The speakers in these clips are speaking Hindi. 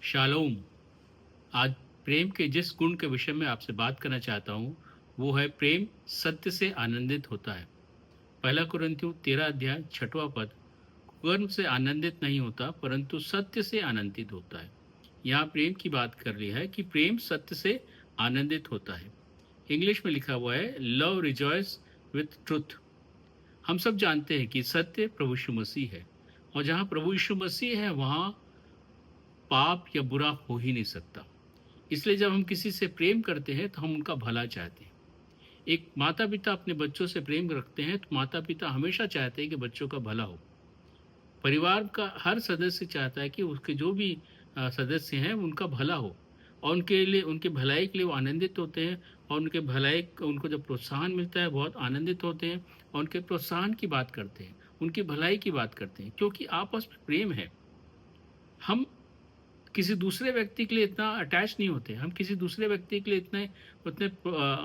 शालोम। आज प्रेम के जिस गुण के विषय में आपसे बात करना चाहता हूँ वो है प्रेम सत्य से आनंदित होता है। पहला कुरिन्थियों 13 अध्याय 6वां पद, कर्म से आनंदित नहीं होता परंतु सत्य से आनंदित होता है। यहाँ प्रेम की बात कर रही है कि प्रेम सत्य से आनंदित होता है। इंग्लिश में लिखा हुआ है लव रिजॉयस विथ ट्रुथ। हम सब जानते हैं कि सत्य प्रभु यीशु मसीह है, और जहाँ प्रभु यीशु मसीह है वहाँ पाप या बुरा हो ही नहीं सकता। इसलिए जब हम किसी से प्रेम करते हैं तो हम उनका भला चाहते हैं। एक माता पिता अपने बच्चों से प्रेम रखते हैं तो माता पिता हमेशा चाहते हैं कि बच्चों का भला हो। परिवार का हर सदस्य चाहता है कि उसके जो भी सदस्य हैं उनका भला हो, और उनके लिए उनके भलाई के लिए वो आनंदित होते हैं। और उनके भलाई उनको जब प्रोत्साहन मिलता है बहुत आनंदित होते हैं, और उनके प्रोत्साहन की बात करते हैं, उनकी भलाई की बात करते हैं, क्योंकि आपस में प्रेम है। हम किसी दूसरे व्यक्ति के लिए इतना अटैच नहीं होते, हम किसी दूसरे व्यक्ति के लिए इतने उतने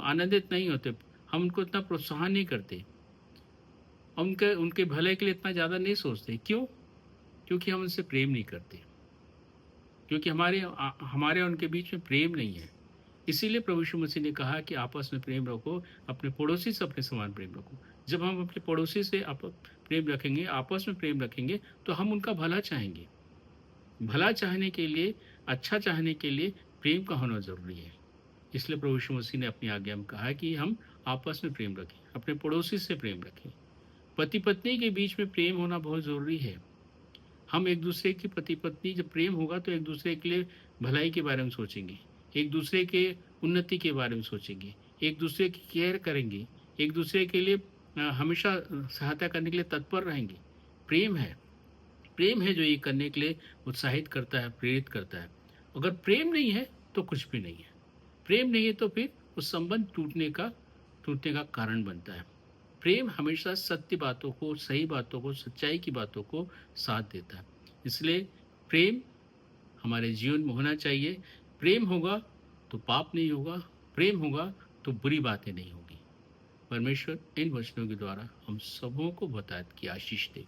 आनंदित नहीं होते, हम उनको इतना प्रोत्साहन नहीं करते, हम उनके उनके भले के लिए इतना ज़्यादा नहीं सोचते। क्यों? क्योंकि हम उनसे प्रेम नहीं करते, क्योंकि हमारे और उनके बीच में प्रेम नहीं है। इसीलिए प्रभु यीशु मसीह ने कहा कि आपस में प्रेम रखो, अपने पड़ोसी से अपने समान प्रेम रखो। जब हम अपने पड़ोसी से प्रेम रखेंगे, आपस में प्रेम रखेंगे, तो हम उनका भला चाहेंगे। भला चाहने के लिए, अच्छा चाहने के लिए प्रेम का होना ज़रूरी है। इसलिए प्रभु यीशु मसीह ने अपनी आज्ञा में कहा कि हम आपस में प्रेम रखें, अपने पड़ोसी से प्रेम रखें। पति पत्नी के बीच में प्रेम होना बहुत ज़रूरी है। हम एक दूसरे की पति पत्नी जब प्रेम होगा तो एक दूसरे के लिए भलाई के बारे में सोचेंगे, एक दूसरे के उन्नति के बारे में सोचेंगे, एक दूसरे की केयर करेंगे, एक दूसरे के लिए हमेशा सहायता करने के लिए तत्पर रहेंगे। प्रेम है, प्रेम है जो ये करने के लिए उत्साहित करता है, प्रेरित करता है। अगर प्रेम नहीं है तो कुछ भी नहीं है। प्रेम नहीं है तो फिर उस संबंध टूटने का कारण बनता है। प्रेम हमेशा सत्य बातों को, सही बातों को, सच्चाई की बातों को साथ देता है। इसलिए प्रेम हमारे जीवन में होना चाहिए। प्रेम होगा तो पाप नहीं होगा, प्रेम होगा तो बुरी बातें नहीं होगी। परमेश्वर इन वचनों के द्वारा हम सबों को बताए कि आशीष दे।